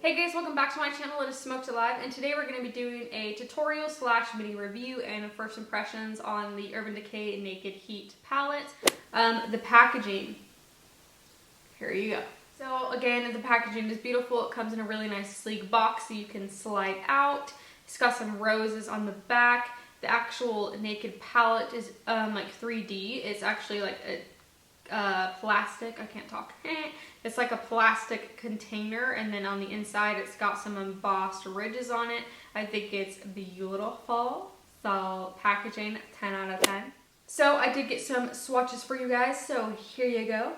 Hey guys, welcome back to my channel. It is SMOKEDalive, and today we're going to be doing a tutorial / mini review and first impressions on the Urban Decay Naked Heat palette. The packaging, here you go. So again, the packaging is beautiful. It comes in a really nice sleek box so you can slide out. It's got some roses on the back. The actual Naked palette is like 3D. It's actually like a plastic, I can't talk. It's like a plastic container, and then on the inside it's got some embossed ridges on it. I think it's beautiful. So packaging, 10 out of 10. So I did get some swatches for you guys, so here you go.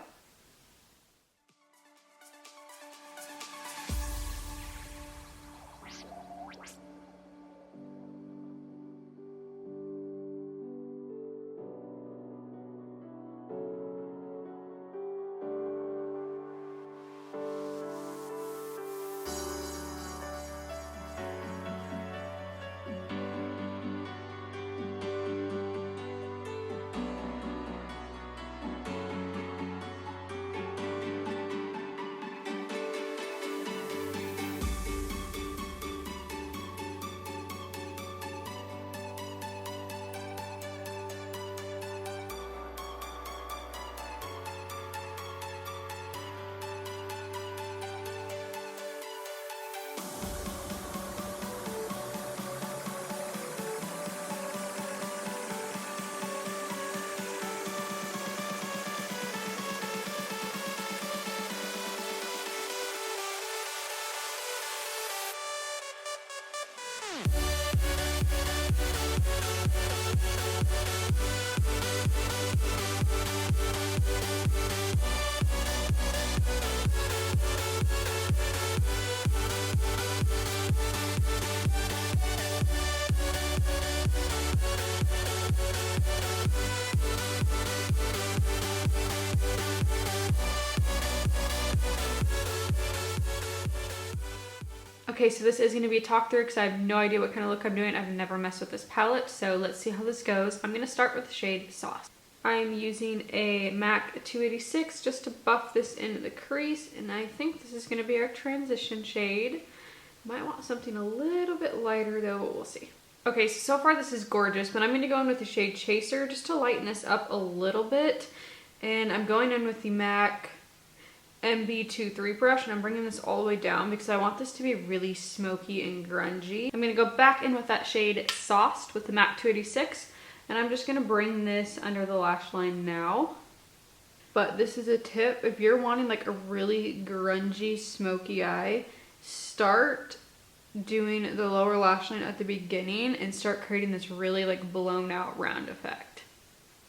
Okay, so this is going to be a talk through because I have no idea what kind of look I'm doing. I've never messed with this palette, so let's see how this goes. I'm going to start with the shade Sauce. I'm using a MAC 286 just to buff this into the crease, and I think this is going to be our transition shade. Might want something a little bit lighter though, but we'll see. Okay, so far this is gorgeous, but I'm going to go in with the shade Chaser just to lighten this up a little bit. And I'm going in with the MAC MB23 brush, and I'm bringing this all the way down because I want this to be really smoky and grungy. I'm going to go back in with that shade Sauced with the MAC 286, and I'm just going to bring this under the lash line now. But this is a tip: if you're wanting like a really grungy smoky eye, start doing the lower lash line at the beginning and start creating this really like blown out round effect.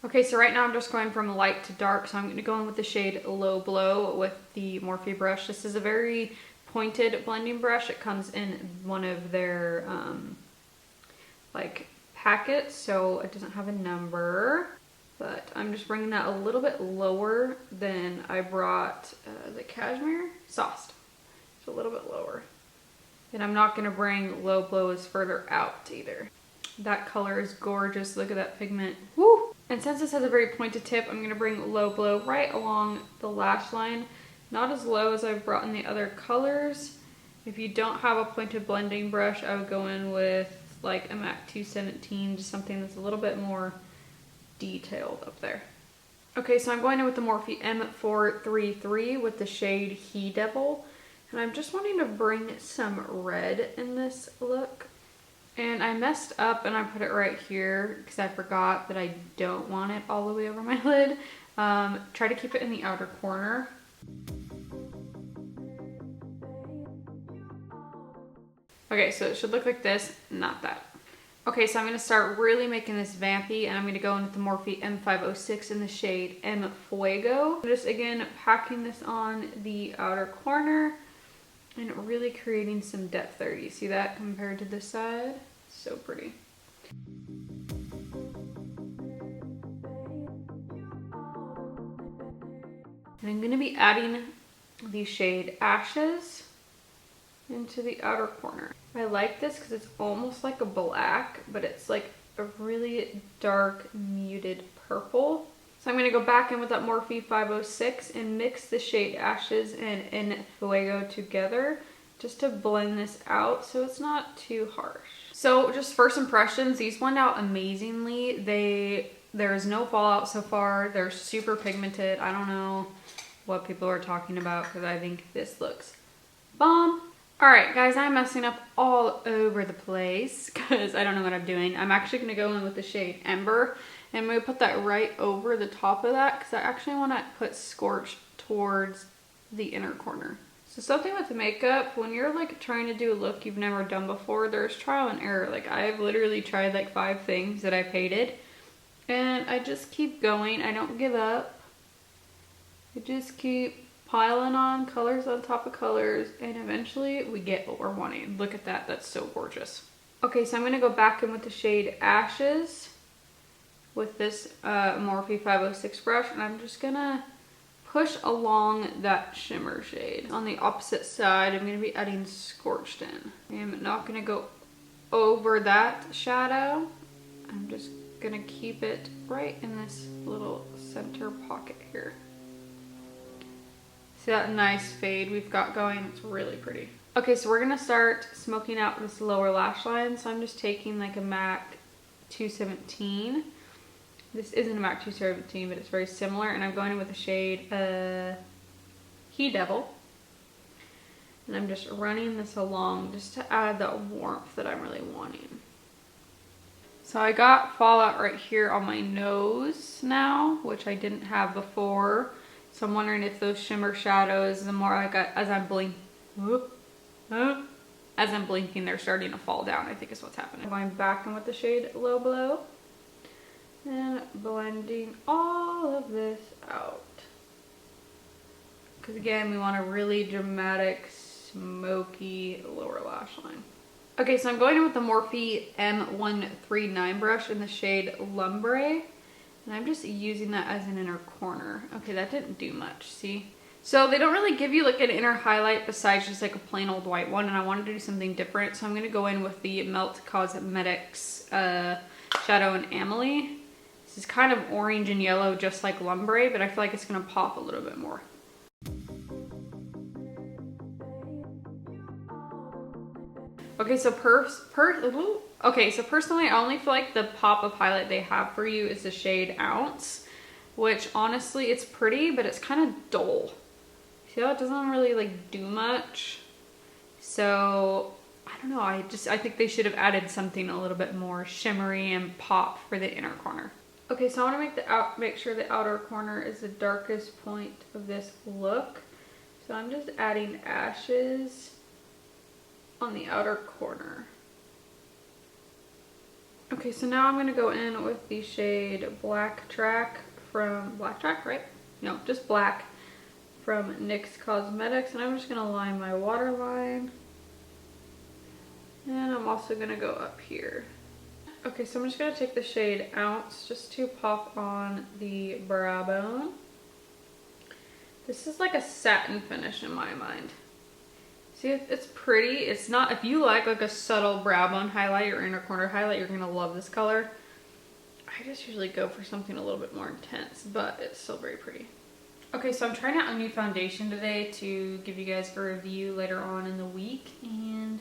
Okay, so right now I'm just going from light to dark, so I'm going to go in with the shade Low Blow with the Morphe brush. This is a very pointed blending brush. It comes in one of their like packets, so it doesn't have a number. But I'm just bringing that a little bit lower than I brought the Cashmere Sauced. It's a little bit lower. And I'm not going to bring Low Blow as further out either. That color is gorgeous. Look at that pigment. Woo! And since this has a very pointed tip, I'm going to bring Low Blow right along the lash line. Not as low as I've brought in the other colors. If you don't have a pointed blending brush, I would go in with like a MAC 217, just something that's a little bit more detailed up there. Okay, so I'm going in with the Morphe M433 with the shade He Devil. And I'm just wanting to bring some red in this look. And I messed up and I put it right here because I forgot that I don't want it all the way over my lid. Try to keep it in the outer corner. Okay, so it should look like this, not that. Okay, so I'm going to start really making this vampy, and I'm going to go in with the Morphe M506 in the shade M Fuego. Just again packing this on the outer corner and really creating some depth there. You see that compared to this side? So pretty. And I'm going to be adding the shade Ashes into the outer corner. I like this because it's almost like a black, but it's like a really dark muted purple. So I'm going to go back in with that Morphe 506 and mix the shade Ashes and En Fuego together just to blend this out so it's not too harsh. So just first impressions, these went out amazingly. There's no fallout so far. They're super pigmented. I don't know what people are talking about because I think this looks bomb. All right, guys, I'm messing up all over the place because I don't know what I'm doing. I'm actually gonna go in with the shade Ember, and I'm gonna put that right over the top of that because I actually wanna put Scorch towards the inner corner. So something with the makeup, when you're like trying to do a look you've never done before, there's trial and error. Like I've literally tried like 5 things that I've hated, and I just keep going. I don't give up. I just keep piling on colors on top of colors, and eventually we get what we're wanting. Look at that, that's so gorgeous. Okay, so I'm gonna go back in with the shade Ashes with this Morphe 506 brush, and I'm just gonna push along that shimmer shade. On the opposite side, I'm gonna be adding Scorched in. I'm not gonna go over that shadow. I'm just gonna keep it right in this little center pocket here. See that nice fade we've got going? It's really pretty. Okay, so we're gonna start smoking out this lower lash line. So I'm just taking like a MAC 217. This isn't a MAC 217, but it's very similar. And I'm going in with the shade He Devil. And I'm just running this along just to add that warmth that I'm really wanting. So I got fallout right here on my nose now, which I didn't have before. So I'm wondering if those shimmer shadows, the more as I'm blinking, they're starting to fall down, I think is what's happening. I'm going back in with the shade Low Blow and blending all of this out. Because again, we want a really dramatic, smoky lower lash line. Okay, so I'm going in with the Morphe M139 brush in the shade Lumbre. And I'm just using that as an inner corner. Okay, that didn't do much, see? So they don't really give you like an inner highlight besides just like a plain old white one, and I wanted to do something different. So I'm gonna go in with the Melt Cosmetics Shadow in Amelie. This is kind of orange and yellow just like Lumbre, but I feel like it's gonna pop a little bit more. Okay, so personally, I only feel like the pop of highlight they have for you is the shade Ounce, which honestly, it's pretty, but it's kind of dull. See how it doesn't really like do much? So, I don't know, I think they should have added something a little bit more shimmery and pop for the inner corner. Okay, so I want to make sure the outer corner is the darkest point of this look. So I'm just adding Ashes on the outer corner. Okay, so now I'm going to go in with the shade Black Track from Black from NYX Cosmetics, and I'm just going to line my waterline, and I'm also going to go up here. Okay, so I'm just going to take the shade Ounce just to pop on the brow bone. This is like a satin finish in my mind. See, it's pretty. It's not, if you like a subtle brow bone highlight or inner corner highlight, you're gonna love this color. I just usually go for something a little bit more intense, but it's still very pretty. Okay, so I'm trying out a new foundation today to give you guys a review later on in the week, and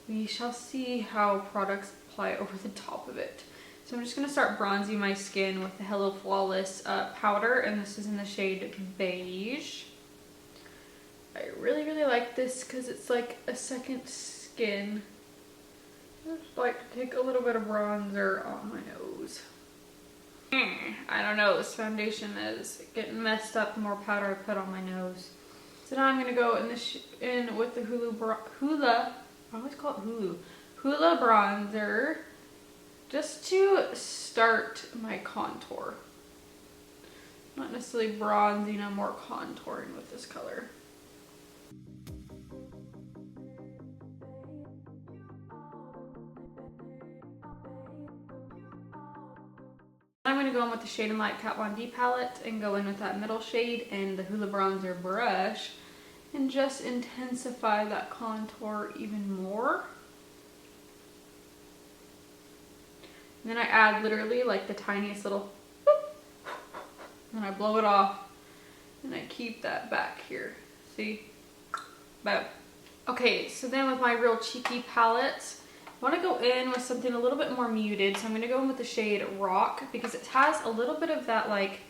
we shall see how products apply over the top of it. So I'm just gonna start bronzing my skin with the Hello Flawless powder, and this is in the shade Beige. I really, really like this because it's like a second skin. I just like to take a little bit of bronzer on my nose. I don't know, this foundation is getting messed up the more powder I put on my nose. So now I'm going to go in with the Hoola bronzer just to start my contour. Not necessarily bronzing, I'm more contouring with this color. I'm going to go in with the Shade and Light Kat Von D palette and go in with that middle shade and the Hoola bronzer brush and just intensify that contour even more. And then I add literally like the tiniest little whoop, and I blow it off and I keep that back here. See? Boom. Okay, so then with my Real Cheeky palettes, I want to go in with something a little bit more muted. So I'm going to go in with the shade Rock because it has a little bit of that like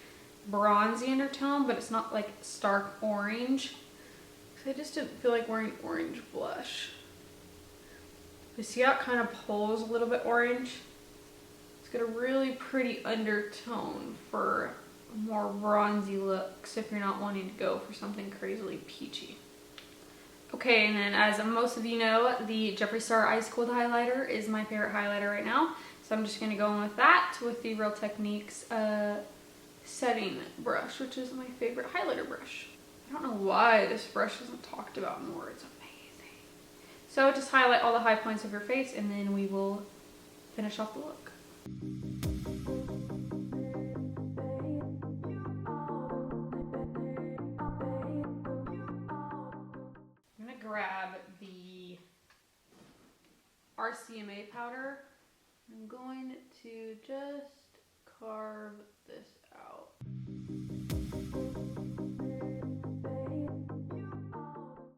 bronzy undertone, but it's not like stark orange. I just didn't feel like wearing orange blush. You see how it kind of pulls a little bit orange? It's got a really pretty undertone for a more bronzy looks if you're not wanting to go for something crazily peachy. Okay, and then as most of you know, the Jeffree Star Ice Cold highlighter is my favorite highlighter right now. So I'm just going to go in with that with the Real Techniques setting brush, which is my favorite highlighter brush. I don't know why this brush isn't talked about more. It's amazing. So just highlight all the high points of your face and then we will finish off the look. Grab the RCMA powder. I'm going to just carve this out.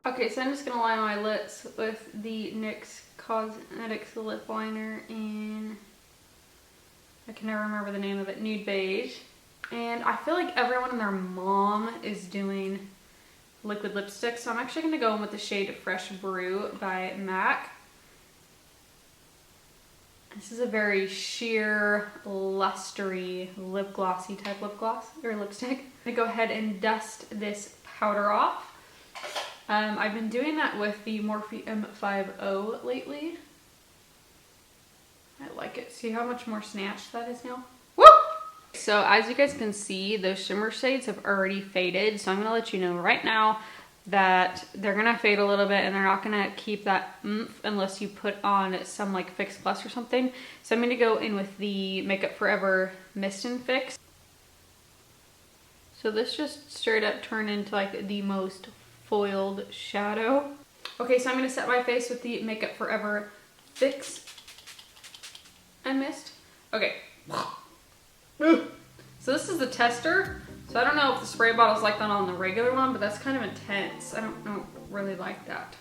Okay, so I'm just going to line my lips with the NYX Cosmetics lip liner in, I can never remember the name of it, Nude Beige. And I feel like everyone and their mom is doing liquid lipstick, so I'm actually going to go in with the shade Fresh Brew by MAC. This is a very sheer, lustery, lip glossy type lip gloss, or lipstick. I'm going to go ahead and dust this powder off. I've been doing that with the Morphe M50 lately. I like it. See how much more snatched that is now? Woo! So as you guys can see, those shimmer shades have already faded. So I'm going to let you know right now that they're going to fade a little bit and they're not going to keep that oomph unless you put on some like Fix Plus or something. So I'm going to go in with the Makeup Forever Mist and Fix. So this just straight up turned into like the most foiled shadow. Okay, so I'm going to set my face with the Makeup Forever Fix and Mist. Okay. So this is the tester. So I don't know if the spray bottle's like that on the regular one, but that's kind of intense. I don't really like that.